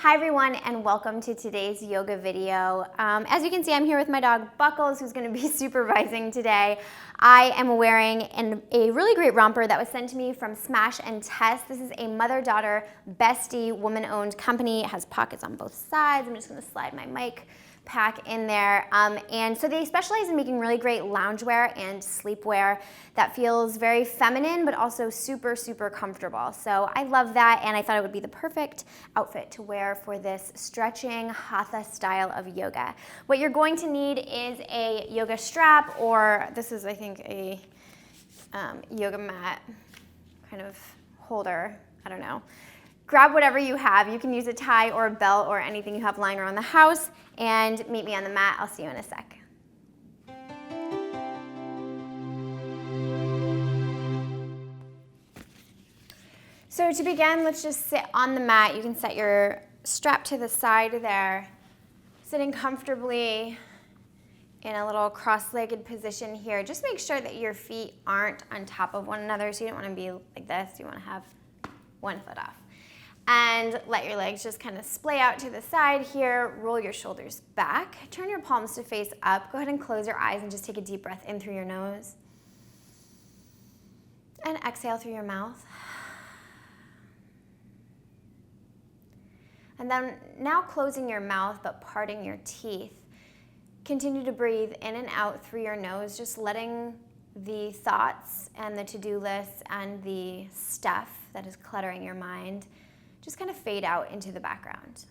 Hi everyone, and welcome to today's yoga video. As you can see, I'm here with my dog Buckles, who's going to be supervising today. I am wearing a really great romper that was sent to me from Smash and Tess. This is a mother-daughter bestie woman-owned company. It has pockets on both sides. I'm just going to slide my mic pack in there. And so they specialize in making really great loungewear and sleepwear that feels very feminine, but also super, super comfortable. So I love that, and I thought it would be the perfect outfit to wear for this stretching Hatha style of yoga. What you're going to need is a yoga strap, or this is, I think, a yoga mat kind of holder. I don't know. Grab whatever you have. You can use a tie or a belt or anything you have lying around the house, and meet me on the mat. I'll see you in a sec. So to begin, let's just sit on the mat. You can set your strap to the side there, sitting comfortably in a little cross-legged position here. Just make sure that your feet aren't on top of one another, so you don't want to be like this. You want to have one foot off. And let your legs just kind of splay out to the side here. Roll your shoulders back. Turn your palms to face up. Go ahead and close your eyes and just take a deep breath in through your nose. And exhale through your mouth. And then now closing your mouth but parting your teeth. Continue to breathe in and out through your nose, just letting the thoughts and the to-do lists and the stuff that is cluttering your mind just kind of fade out into the background.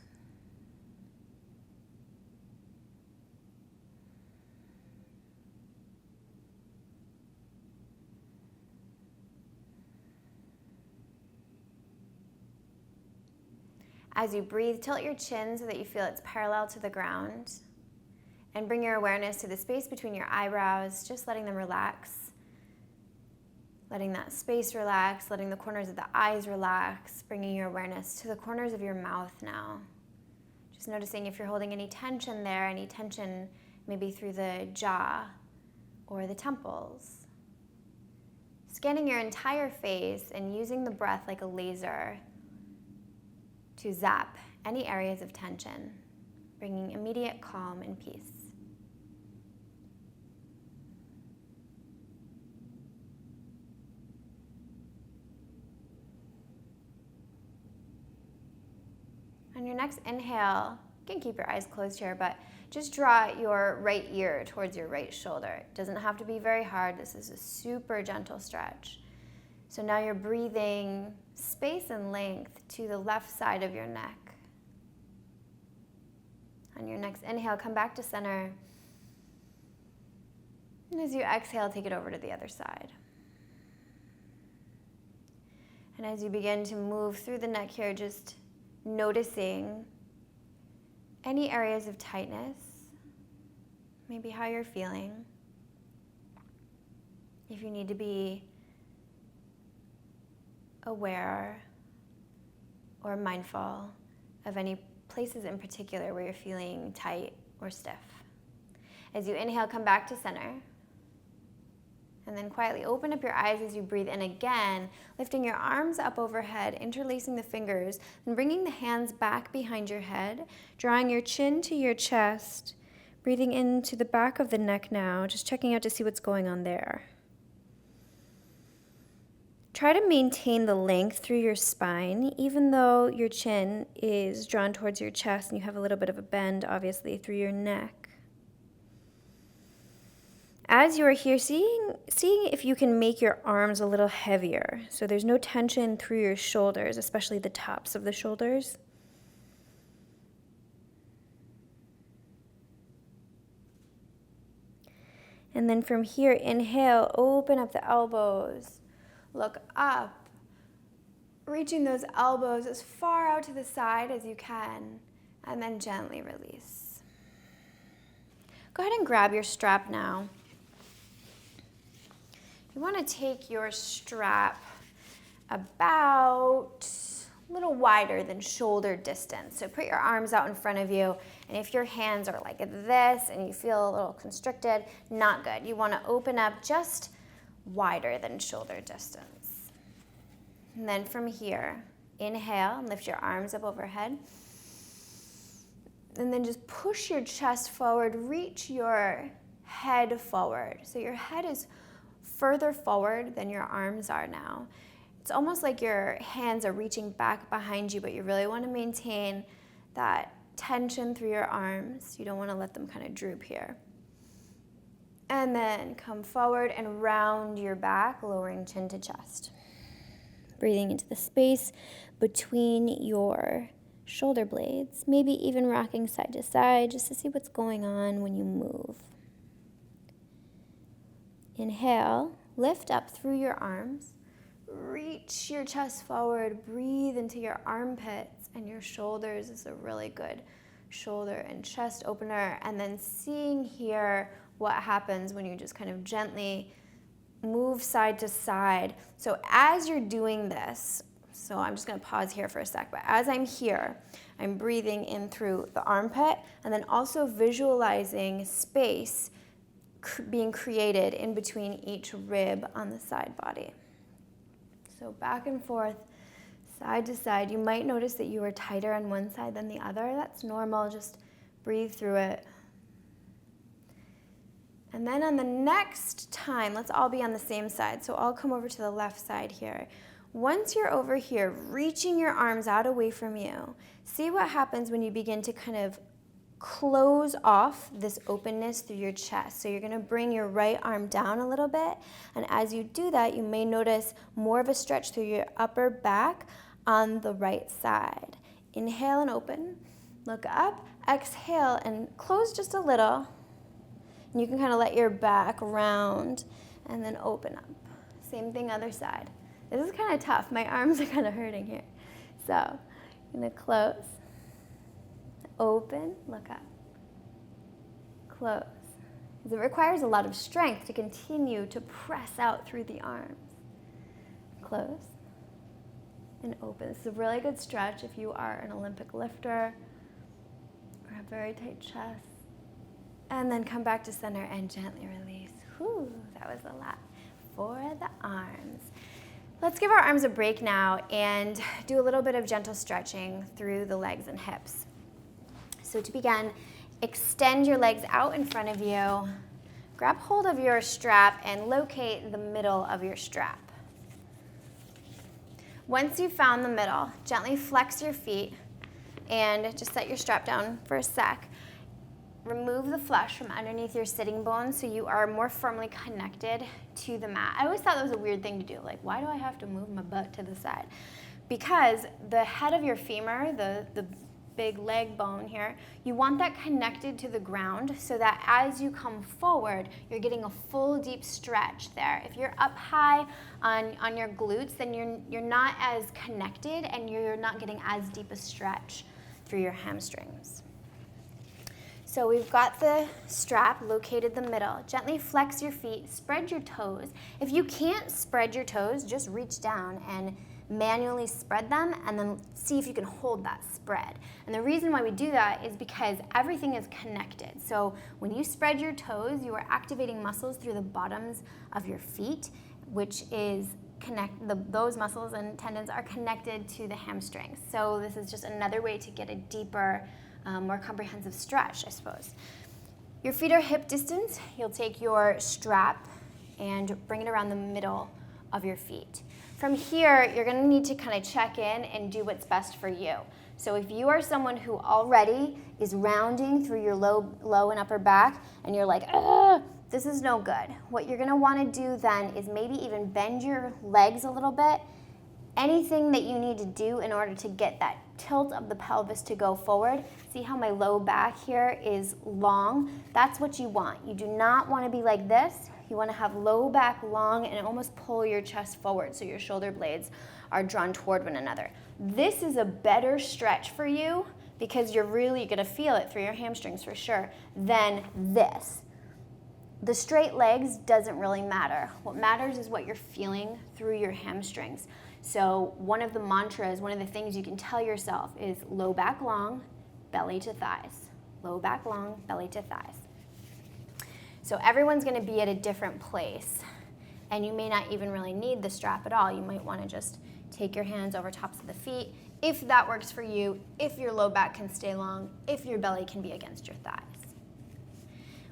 As you breathe, tilt your chin so that you feel it's parallel to the ground, and bring your awareness to the space between your eyebrows, just letting them relax. Letting that space relax, letting the corners of the eyes relax, bringing your awareness to the corners of your mouth now. Just noticing if you're holding any tension there, any tension maybe through the jaw or the temples. Scanning your entire face and using the breath like a laser to zap any areas of tension, bringing immediate calm and peace. On your next inhale, you can keep your eyes closed here, but just draw your right ear towards your right shoulder. It doesn't have to be very hard. This is a super gentle stretch. So now you're breathing space and length to the left side of your neck. On your next inhale, come back to center. And as you exhale, take it over to the other side. And as you begin to move through the neck here, just noticing any areas of tightness, maybe how you're feeling. If you need to be aware or mindful of any places in particular where you're feeling tight or stiff. As you inhale, come back to center. And then quietly open up your eyes as you breathe in again, lifting your arms up overhead, interlacing the fingers, and bringing the hands back behind your head, drawing your chin to your chest, breathing into the back of the neck now, just checking out to see what's going on there. Try to maintain the length through your spine, even though your chin is drawn towards your chest and you have a little bit of a bend, obviously, through your neck. As you are here, seeing if you can make your arms a little heavier, so there's no tension through your shoulders, especially the tops of the shoulders. And then from here, inhale, open up the elbows, look up, reaching those elbows as far out to the side as you can, and then gently release. Go ahead and grab your strap now. You want to take your strap about a little wider than shoulder distance. So put your arms out in front of you, and if your hands are like this and you feel a little constricted, not good. You want to open up just wider than shoulder distance. And then from here, inhale and lift your arms up overhead. And then just push your chest forward, reach your head forward. So your head is further forward than your arms are now. It's almost like your hands are reaching back behind you, but you really want to maintain that tension through your arms. You don't want to let them kind of droop here. And then come forward and round your back, lowering chin to chest. Breathing into the space between your shoulder blades, maybe even rocking side to side just to see what's going on when you move. Inhale, lift up through your arms, reach your chest forward, breathe into your armpits and your shoulders. This is a really good shoulder and chest opener. And then seeing here what happens when you just kind of gently move side to side. So as you're doing this, so I'm just going to pause here for a sec, but as I'm here, I'm breathing in through the armpit and then also visualizing space being created in between each rib on the side body. So back and forth, side to side. You might notice that you are tighter on one side than the other. That's normal. Just breathe through it. And then on the next time, let's all be on the same side. So I'll come over to the left side here. Once you're over here, reaching your arms out away from you, see what happens when you begin to kind of close off this openness through your chest. So you're going to bring your right arm down a little bit. And as you do that, you may notice more of a stretch through your upper back on the right side. Inhale and open. Look up. Exhale and close just a little. And you can kind of let your back round and then open up. Same thing other side. This is kind of tough. My arms are kind of hurting here. So I'm going to close, open, look up, close. Because it requires a lot of strength to continue to press out through the arms. Close and open. This is a really good stretch if you are an Olympic lifter or have very tight chest. And then come back to center and gently release. Whew, that was a lot for the arms. Let's give our arms a break now and do a little bit of gentle stretching through the legs and hips. So to begin, extend your legs out in front of you. Grab hold of your strap and locate the middle of your strap. Once you've found the middle, gently flex your feet and just set your strap down for a sec. Remove the flesh from underneath your sitting bones so you are more firmly connected to the mat. I always thought that was a weird thing to do. Like, why do I have to move my butt to the side? Because the head of your femur, the big leg bone here, you want that connected to the ground so that as you come forward, you're getting a full deep stretch there. If you're up high on your glutes, then you're not as connected and you're not getting as deep a stretch through your hamstrings. So we've got the strap located the middle. Gently flex your feet, spread your toes. If you can't spread your toes, just reach down and manually spread them and then see if you can hold that spread. And the reason why we do that is because everything is connected. So when you spread your toes, you are activating muscles through the bottoms of your feet, which is those muscles and tendons are connected to the hamstrings. So this is just another way to get a deeper, more comprehensive stretch, I suppose. Your feet are hip distance. You'll take your strap and bring it around the middle of your feet. From here, you're gonna need to kind of check in and do what's best for you. So if you are someone who already is rounding through your low and upper back and you're like, ugh, this is no good. What you're gonna wanna do then is maybe even bend your legs a little bit. Anything that you need to do in order to get that tilt of the pelvis to go forward. See how my low back here is long? That's what you want. You do not want to be like this. You want to have low back long and almost pull your chest forward so your shoulder blades are drawn toward one another. This is a better stretch for you because you're really going to feel it through your hamstrings for sure than this. The straight legs doesn't really matter. What matters is what you're feeling through your hamstrings. So one of the mantras, one of the things you can tell yourself is low back long, belly to thighs. Low back long, belly to thighs. So everyone's going to be at a different place. And you may not even really need the strap at all. You might want to just take your hands over tops of the feet if that works for you, if your low back can stay long, if your belly can be against your thighs.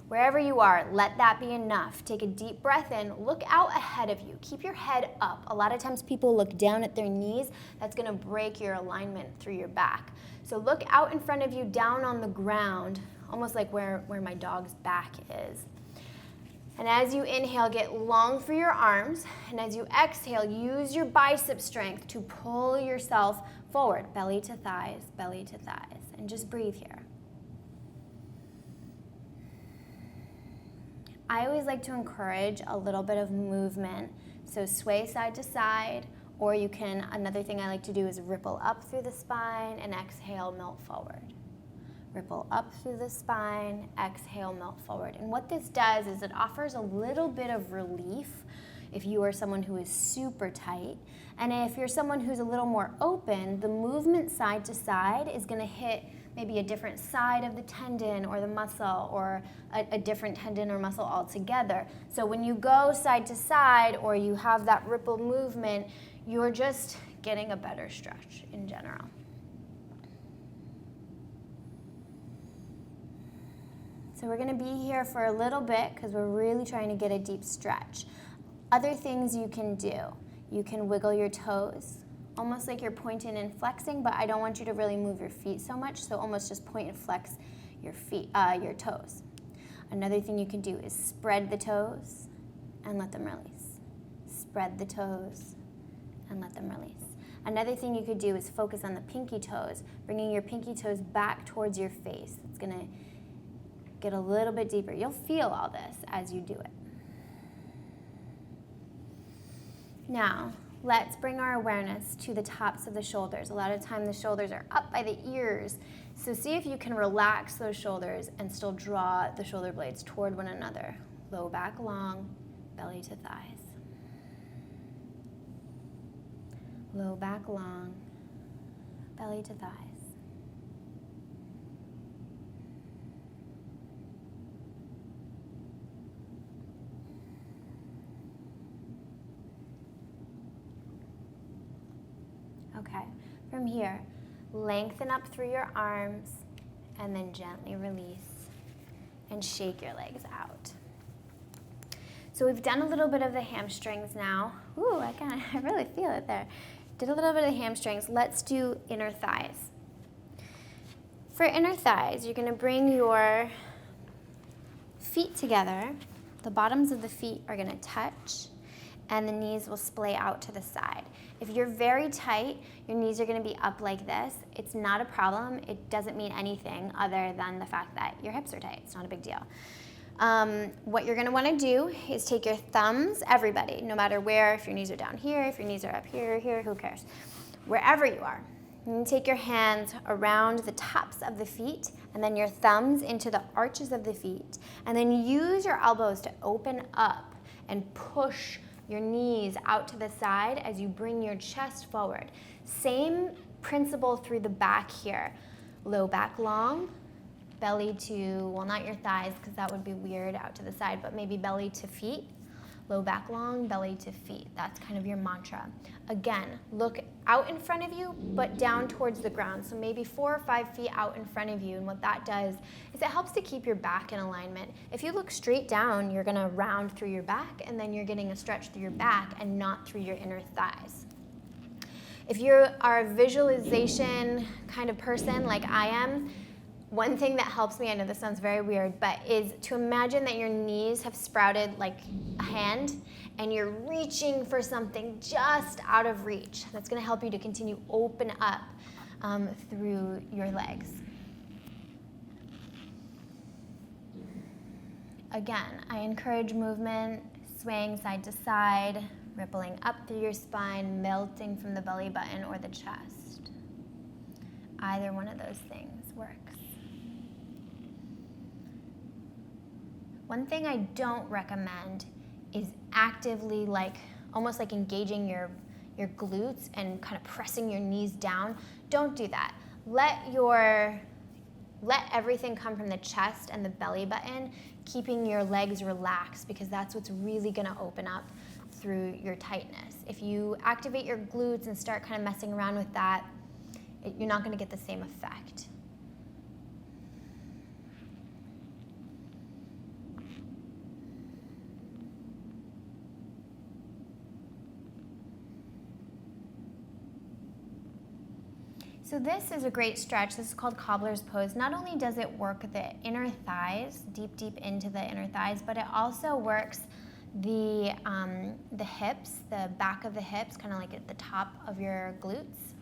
Wherever you are, let that be enough. Take a deep breath in, look out ahead of you. Keep your head up. A lot of times people look down at their knees. That's gonna break your alignment through your back. So look out in front of you, down on the ground, almost like where my dog's back is. And as you inhale, get long through your arms. And as you exhale, use your bicep strength to pull yourself forward, belly to thighs, and just breathe here. I always like to encourage a little bit of movement. So sway side to side, or you can, another thing I like to do is ripple up through the spine and exhale, melt forward. Ripple up through the spine, exhale, melt forward. And what this does is it offers a little bit of relief if you are someone who is super tight. And if you're someone who's a little more open, the movement side to side is gonna hit maybe a different side of the tendon or the muscle, or a different tendon or muscle altogether. So when you go side to side or you have that ripple movement, you're just getting a better stretch in general. So we're gonna be here for a little bit because we're really trying to get a deep stretch. Other things you can do, you can wiggle your toes, almost like you're pointing and flexing, but I don't want you to really move your feet so much, so almost just point and flex your feet, your toes. Another thing you can do is spread the toes and let them release. Spread the toes and let them release. Another thing you could do is focus on the pinky toes, bringing your pinky toes back towards your face. It's gonna get a little bit deeper. You'll feel all this as you do it. Now, let's bring our awareness to the tops of the shoulders. A lot of time the shoulders are up by the ears. So see if you can relax those shoulders and still draw the shoulder blades toward one another. Low back long, belly to thighs. Low back long, belly to thighs. Okay, from here, lengthen up through your arms and then gently release and shake your legs out. So we've done a little bit of the hamstrings now. Ooh, I really feel it there. Did a little bit of the hamstrings. Let's do inner thighs. For inner thighs, you're gonna bring your feet together. The bottoms of the feet are gonna touch and the knees will splay out to the side. If you're very tight, your knees are gonna be up like this. It's not a problem. It doesn't mean anything other than the fact that your hips are tight. It's not a big deal. What you're gonna wanna do is take your thumbs, everybody, no matter where, if your knees are down here, if your knees are up here, who cares? Wherever you are, you're gonna take your hands around the tops of the feet and then your thumbs into the arches of the feet, and then use your elbows to open up and push your knees out to the side as you bring your chest forward. Same principle through the back here. Low back long, belly to, well, not your thighs because that would be weird out to the side, but maybe belly to feet. Low back long, belly to feet. That's kind of your mantra. Again, look out in front of you, but down towards the ground. So maybe 4 or 5 feet out in front of you. And what that does is it helps to keep your back in alignment. If you look straight down, you're gonna round through your back and then you're getting a stretch through your back and not through your inner thighs. If you are a visualization kind of person like I am, one thing that helps me, I know this sounds very weird, but is to imagine that your knees have sprouted like a hand and you're reaching for something just out of reach. That's gonna help you to continue open up through your legs. Again, I encourage movement, swaying side to side, rippling up through your spine, melting from the belly button or the chest. Either one of those things works. One thing I don't recommend is actively almost like engaging your glutes and kind of pressing your knees down. Don't do that. Let everything come from the chest and the belly button, keeping your legs relaxed because that's what's really gonna open up through your tightness. If you activate your glutes and start kind of messing around with that, you're not going to get the same effect. So this is a great stretch. This is called cobbler's pose. Not only does it work the inner thighs, deep into the inner thighs, but it also works the hips, the back of the hips, kind of like at the top of your glutes.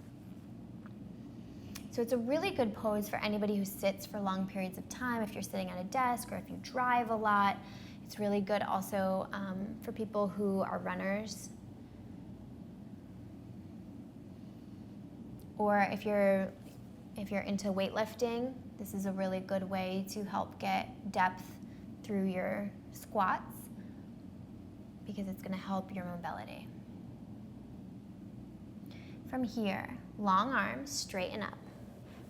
So it's a really good pose for anybody who sits for long periods of time. If you're sitting at a desk or if you drive a lot, it's really good also for people who are runners. Or if you're into weightlifting, this is a really good way to help get depth through your squats because it's going to help your mobility. From here, long arms, straighten up.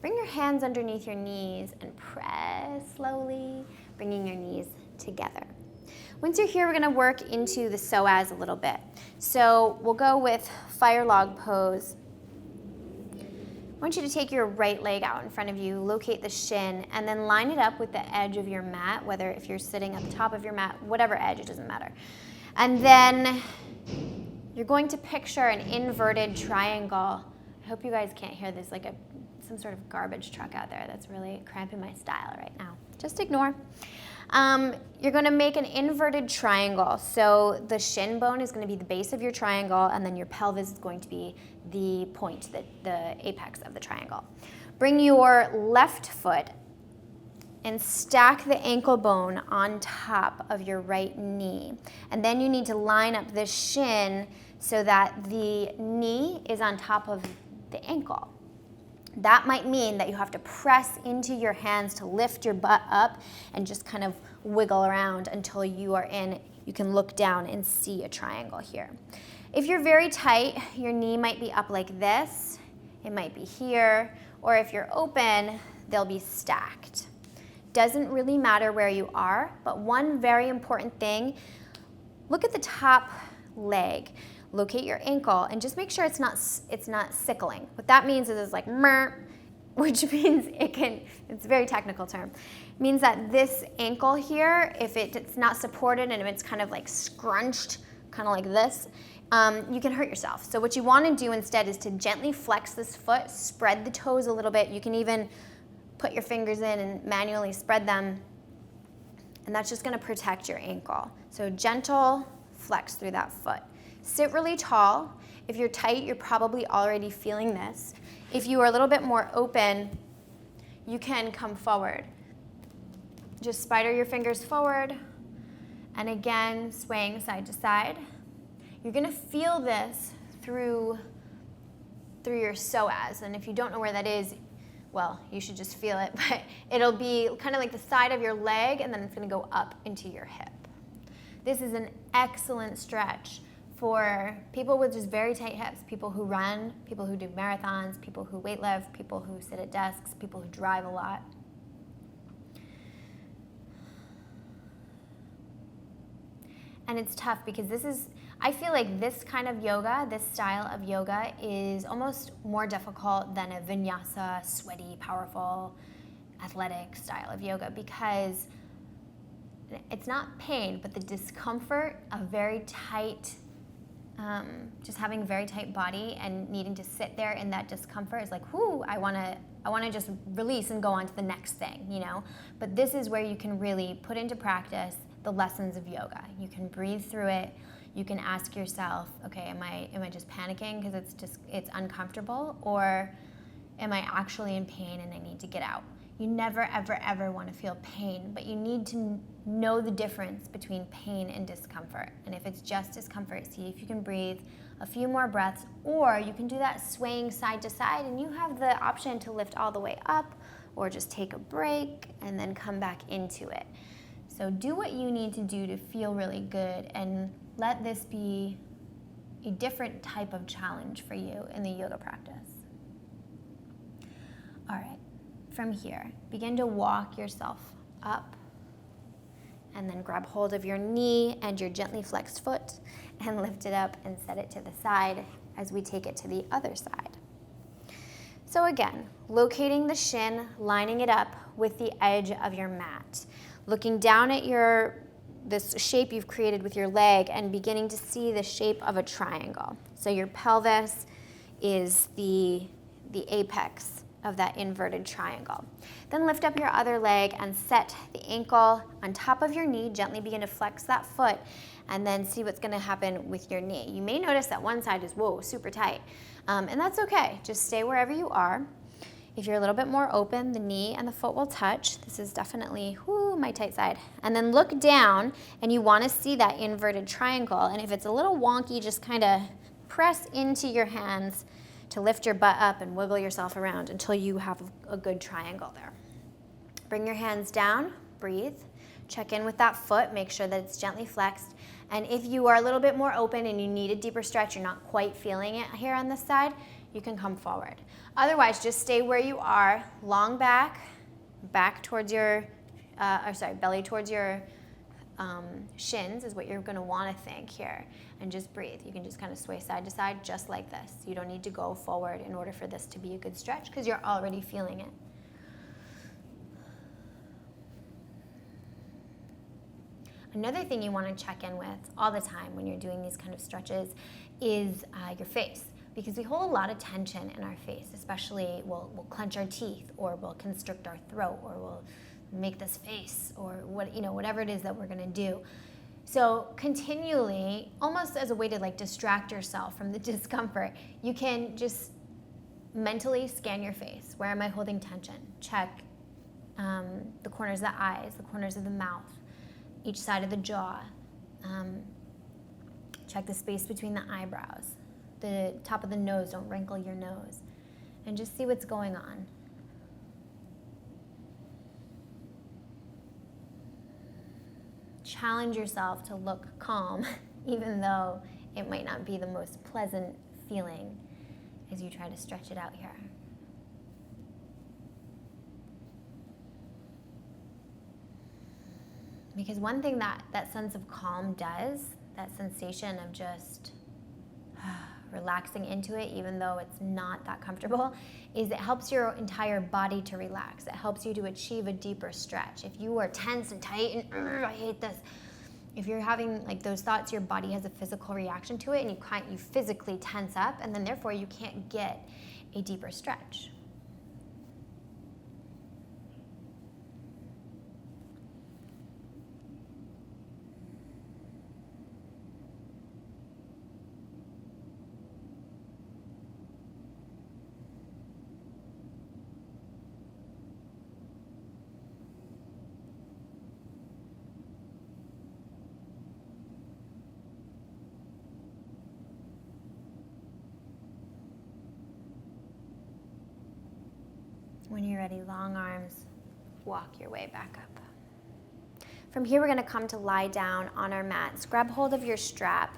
Bring your hands underneath your knees and press slowly, bringing your knees together. Once you're here, we're going to work into the psoas a little bit. So we'll go with fire log pose. I want you to take your right leg out in front of you, locate the shin, and then line it up with the edge of your mat, whether if you're sitting at the top of your mat, whatever edge, it doesn't matter. And then you're going to picture an inverted triangle. I hope you guys can't hear this, like some sort of garbage truck out there that's really cramping my style right now. Just ignore. You're going to make an inverted triangle. So the shin bone is going to be the base of your triangle, and then your pelvis is going to be the point, the apex of the triangle. Bring your left foot and stack the ankle bone on top of your right knee. And then you need to line up the shin so that the knee is on top of the ankle. That might mean that you have to press into your hands to lift your butt up and just kind of wiggle around until you can look down and see a triangle here. If you're very tight, your knee might be up like this, it might be here, or if you're open, they'll be stacked. Doesn't really matter where you are, but one very important thing, look at the top leg. Locate your ankle and just make sure it's not sickling. What that means is it's like which means it's a very technical term. It means that this ankle here, if it's not supported and if it's kind of like scrunched, kind of like this, you can hurt yourself. So what you want to do instead is to gently flex this foot, spread the toes a little bit. You can even put your fingers in and manually spread them, and that's just going to protect your ankle. So gentle flex through that foot. Sit really tall. If you're tight, you're probably already feeling this. If you are a little bit more open, you can come forward. Just spider your fingers forward, and again, swaying side to side. You're gonna feel this through your psoas, and if you don't know where that is, well, you should just feel it, but it'll be kind of like the side of your leg, and then it's gonna go up into your hip. This is an excellent stretch for people with just very tight hips, people who run, people who do marathons, people who weightlift, people who sit at desks, people who drive a lot. And it's tough because I feel like this kind of yoga, this style of yoga is almost more difficult than a vinyasa, sweaty, powerful, athletic style of yoga because it's not pain, but the discomfort of very tight, just having a very tight body and needing to sit there in that discomfort is like, whoo, I wanna just release and go on to the next thing, you know? But this is where you can really put into practice the lessons of yoga. You can breathe through it. You can ask yourself, okay, am I just panicking because it's uncomfortable, or am I actually in pain and I need to get out? You never, ever, ever want to feel pain, but you need to know the difference between pain and discomfort. And if it's just discomfort, see if you can breathe a few more breaths, or you can do that swaying side to side, and you have the option to lift all the way up or just take a break and then come back into it. So do what you need to do to feel really good, and let this be a different type of challenge for you in the yoga practice. All right. From here, begin to walk yourself up, and then grab hold of your knee and your gently flexed foot and lift it up and set it to the side as we take it to the other side. So again, locating the shin, lining it up with the edge of your mat, looking down at this shape you've created with your leg and beginning to see the shape of a triangle. So your pelvis is the apex of that inverted triangle. Then lift up your other leg and set the ankle on top of your knee. Gently begin to flex that foot and then see what's gonna happen with your knee. You may notice that one side is, whoa, super tight. And that's okay, just stay wherever you are. If you're a little bit more open, the knee and the foot will touch. This is definitely, my tight side. And then look down and you wanna see that inverted triangle. And if it's a little wonky, just kinda press into your hands to lift your butt up and wiggle yourself around until you have a good triangle there. Bring your hands down, breathe. Check in with that foot, make sure that it's gently flexed. And if you are a little bit more open and you need a deeper stretch, you're not quite feeling it here on this side, you can come forward. Otherwise, just stay where you are, long back towards your, belly towards your shins is what you're gonna wanna think here. And just breathe. You can just kind of sway side to side just like this. You don't need to go forward in order for this to be a good stretch because you're already feeling it. Another thing you want to check in with all the time when you're doing these kind of stretches is your face, because we hold a lot of tension in our face, especially we'll clench our teeth, or we'll constrict our throat, or we'll make this face, or whatever it is that we're going to do. So continually, almost as a way to like distract yourself from the discomfort, you can just mentally scan your face. Where am I holding tension? Check the corners of the eyes, the corners of the mouth, each side of the jaw. Check the space between the eyebrows, the top of the nose, don't wrinkle your nose, and just see what's going on. Challenge yourself to look calm, even though it might not be the most pleasant feeling as you try to stretch it out here. Because one thing that sense of calm does, that sensation of just relaxing into it, even though it's not that comfortable, is it helps your entire body to relax. It helps you to achieve a deeper stretch. If you are tense and tight and I hate this, if you're having like those thoughts, your body has a physical reaction to it, and you physically tense up, and then therefore you can't get a deeper stretch. When you're ready, long arms, walk your way back up. From here, we're gonna come to lie down on our mats. Grab hold of your strap,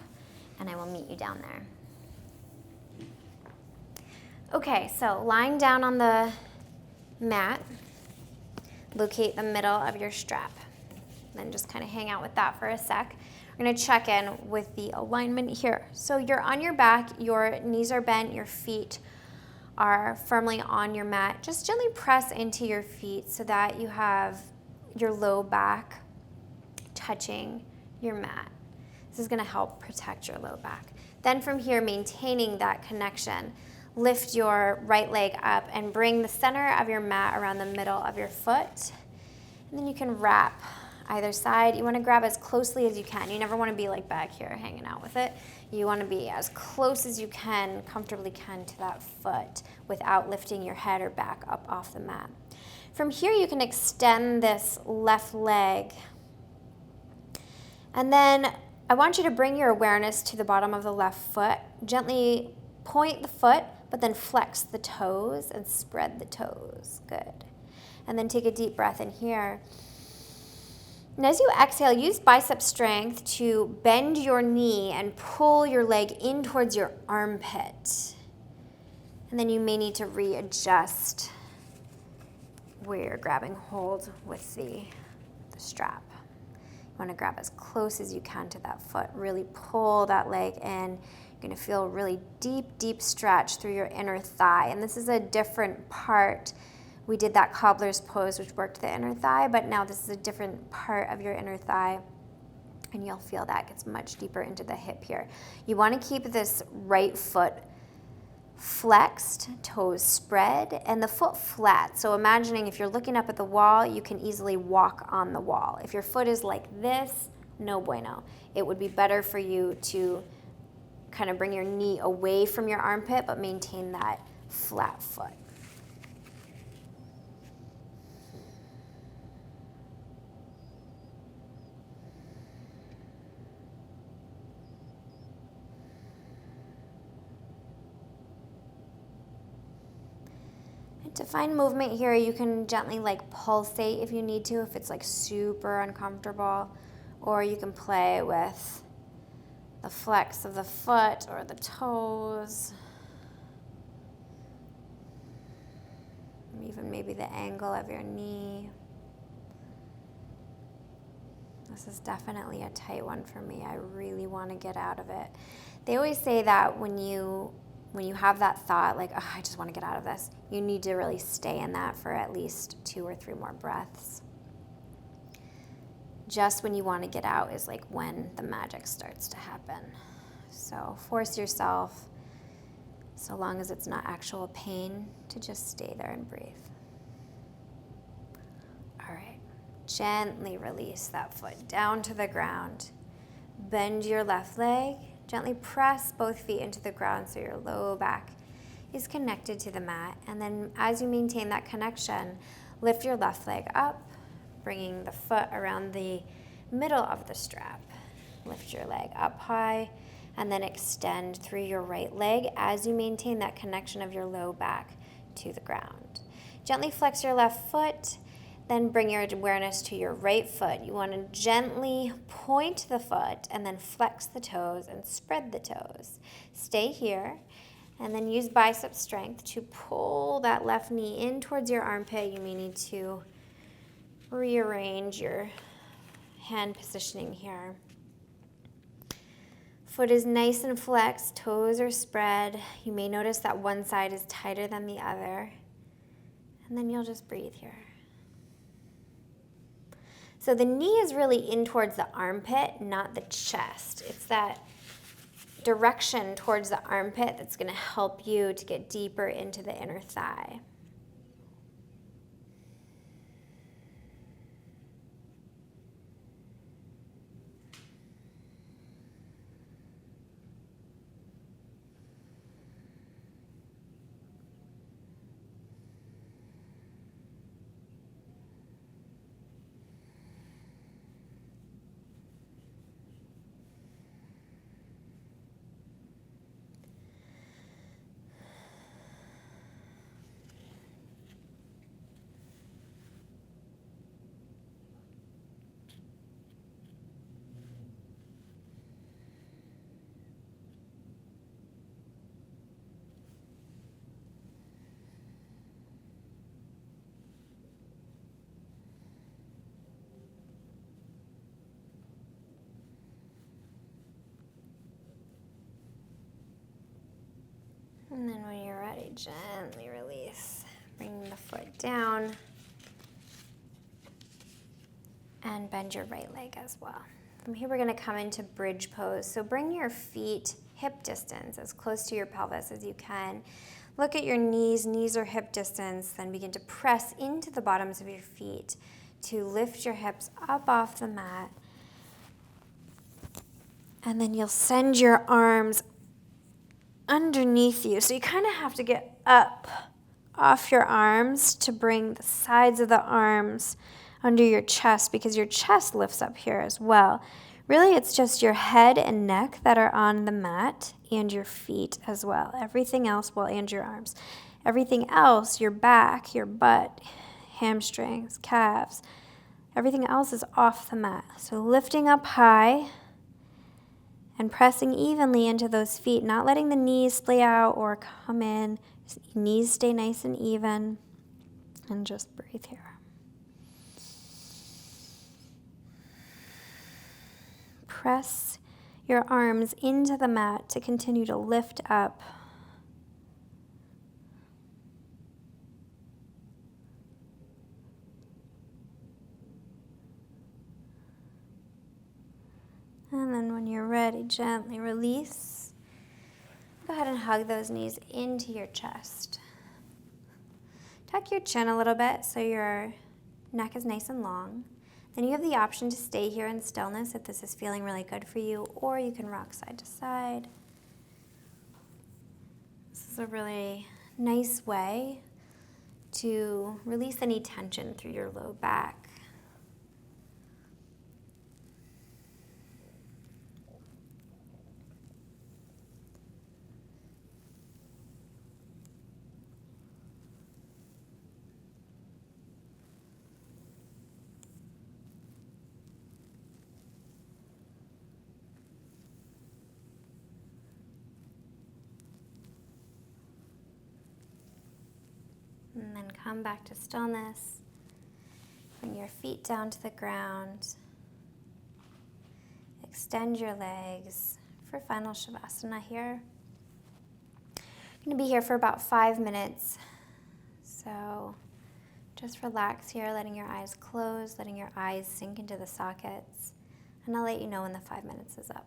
and I will meet you down there. Okay, so lying down on the mat, locate the middle of your strap. Then just kind of hang out with that for a sec. We're gonna check in with the alignment here. So you're on your back, your knees are bent, your feet are firmly on your mat. Just gently press into your feet so that you have your low back touching your mat. This is gonna help protect your low back. Then from here, maintaining that connection, lift your right leg up and bring the center of your mat around the middle of your foot. And then you can wrap either side. You wanna grab as closely as you can. You never wanna be like back here hanging out with it. You wanna be as close as you can, comfortably can, to that foot without lifting your head or back up off the mat. From here, you can extend this left leg. And then I want you to bring your awareness to the bottom of the left foot. Gently point the foot, but then flex the toes and spread the toes. Good. And then take a deep breath in here. And as you exhale, use bicep strength to bend your knee and pull your leg in towards your armpit. And then you may need to readjust where you're grabbing hold with the strap. You want to grab as close as you can to that foot. Really pull that leg in. You're gonna feel a really deep, deep stretch through your inner thigh. And this is a different part. We did that cobbler's pose, which worked the inner thigh, but now this is a different part of your inner thigh. And you'll feel that gets much deeper into the hip here. You wanna keep this right foot flexed, toes spread, and the foot flat. So imagining if you're looking up at the wall, you can easily walk on the wall. If your foot is like this, no bueno. It would be better for you to kind of bring your knee away from your armpit, but maintain that flat foot. To find movement here, you can gently like pulsate if you need to, if it's like super uncomfortable, or you can play with the flex of the foot or the toes, even maybe the angle of your knee. This is definitely a tight one for me. I really want to get out of it. They always say that when you have that thought, like, oh, I just want to get out of this, you need to really stay in that for at least 2 or 3 more breaths. Just when you want to get out is like when the magic starts to happen. So force yourself, so long as it's not actual pain, to just stay there and breathe. All right, gently release that foot down to the ground. Bend your left leg. Gently press both feet into the ground so your low back is connected to the mat. And then as you maintain that connection, lift your left leg up, bringing the foot around the middle of the strap. Lift your leg up high, and then extend through your right leg as you maintain that connection of your low back to the ground. Gently flex your left foot, then bring your awareness to your right foot. You want to gently point the foot and then flex the toes and spread the toes. Stay here, and then use bicep strength to pull that left knee in towards your armpit. You may need to rearrange your hand positioning here. Foot is nice and flexed, toes are spread. You may notice that one side is tighter than the other. And then you'll just breathe here. So the knee is really in towards the armpit, not the chest. It's that direction towards the armpit that's going to help you to get deeper into the inner thigh. And then when you're ready, gently release. Bring the foot down. And bend your right leg as well. From here, we're going to come into bridge pose. So bring your feet hip distance, as close to your pelvis as you can. Look at your knees. Knees are hip distance. Then begin to press into the bottoms of your feet to lift your hips up off the mat. And then you'll send your arms underneath you. So you kind of have to get up off your arms to bring the sides of the arms under your chest, because your chest lifts up here as well. Really, it's just your head and neck that are on the mat, and your feet as well. Everything else, well, and your arms. Everything else, your back, your butt, hamstrings, calves, everything else is off the mat. So lifting up high and pressing evenly into those feet, not letting the knees splay out or come in. Knees stay nice and even. And just breathe here. Press your arms into the mat to continue to lift up. And then when you're ready, gently release. Go ahead and hug those knees into your chest. Tuck your chin a little bit so your neck is nice and long. Then you have the option to stay here in stillness if this is feeling really good for you, or you can rock side to side. This is a really nice way to release any tension through your low back. And then come back to stillness. Bring your feet down to the ground. Extend your legs for final Shavasana here. I'm going to be here for about 5 minutes. So just relax here, letting your eyes close, letting your eyes sink into the sockets. And I'll let you know when the 5 minutes is up.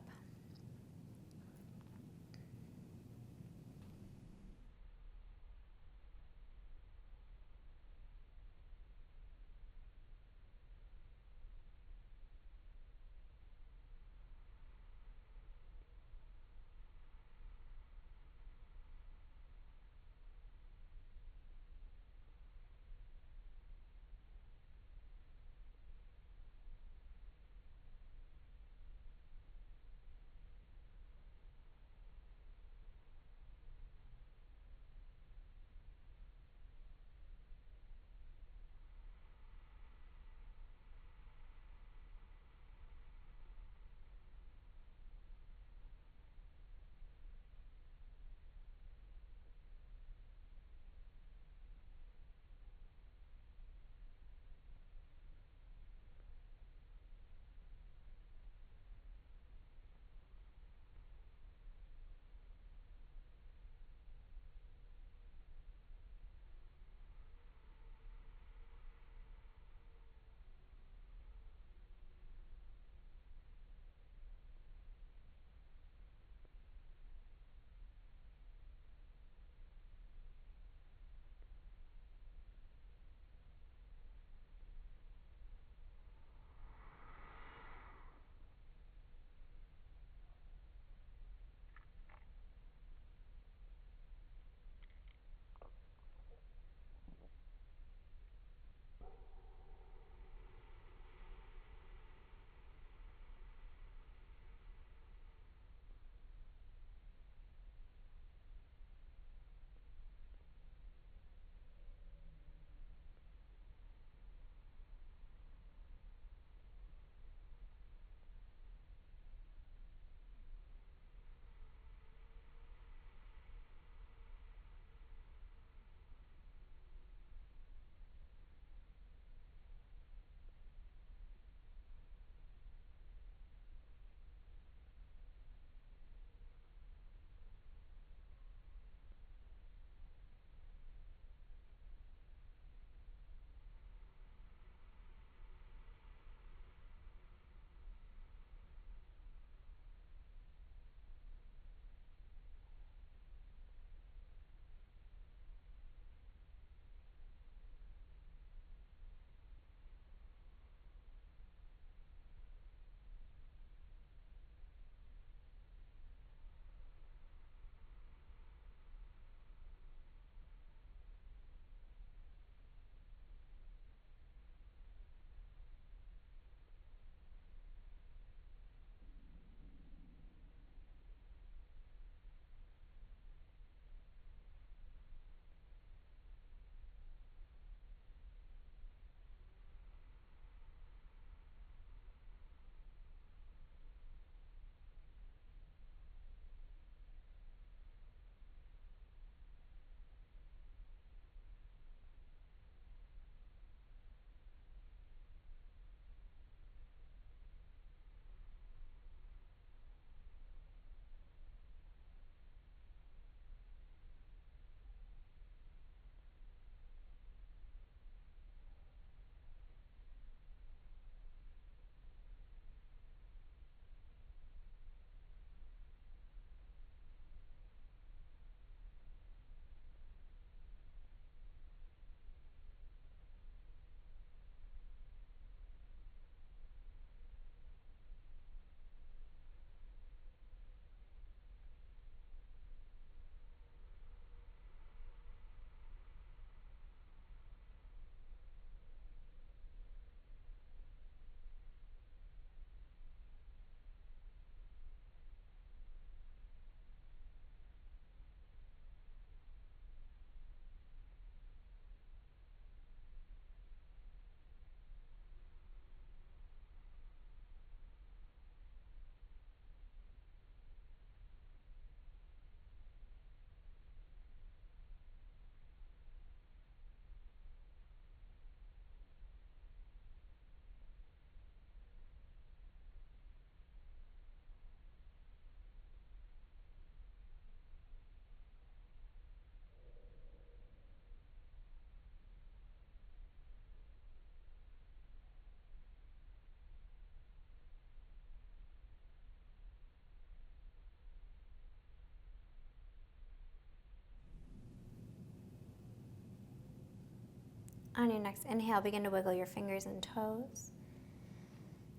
On your next inhale, begin to wiggle your fingers and toes.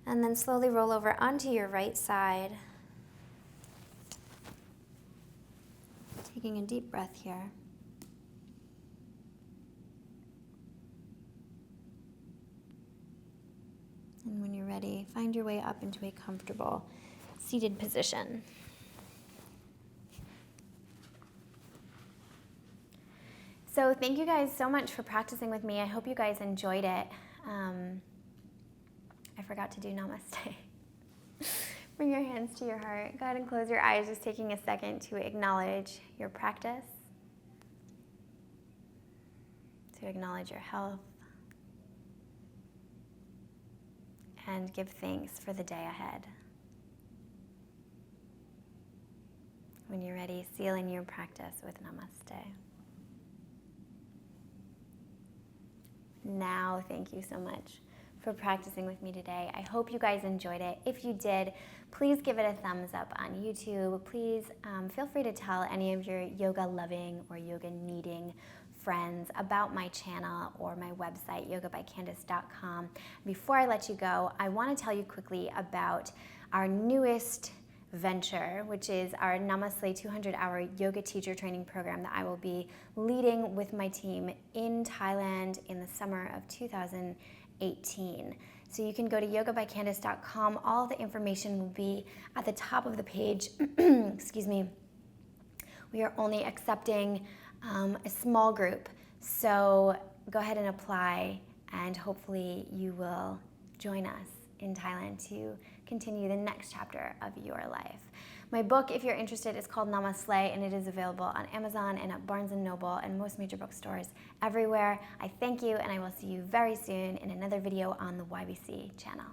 And then slowly roll over onto your right side. Taking a deep breath here. And when you're ready, find your way up into a comfortable seated position. So thank you guys so much for practicing with me. I hope you guys enjoyed it. I forgot to do namaste. Bring your hands to your heart. Go ahead and close your eyes, just taking a second to acknowledge your practice, to acknowledge your health, and give thanks for the day ahead. When you're ready, seal in your practice with namaste. Now, thank you so much for practicing with me today. I hope you guys enjoyed it. If you did, please give it a thumbs up on YouTube. Please feel free to tell any of your yoga-loving or yoga-needing friends about my channel or my website, YogaByCandace.com. Before I let you go, I want to tell you quickly about our newest venture, which is our Namaste 200-hour yoga teacher training program that I will be leading with my team in Thailand in the summer of 2018. So you can go to YogaByCandace.com. All the information will be at the top of the page. Excuse me. We are only accepting a small group, so go ahead and apply, and hopefully you will join us in Thailand to continue the next chapter of your life. My book, if you're interested, is called Namaste, and it is available on Amazon and at Barnes & Noble and most major bookstores everywhere. I thank you, and I will see you very soon in another video on the YBC channel.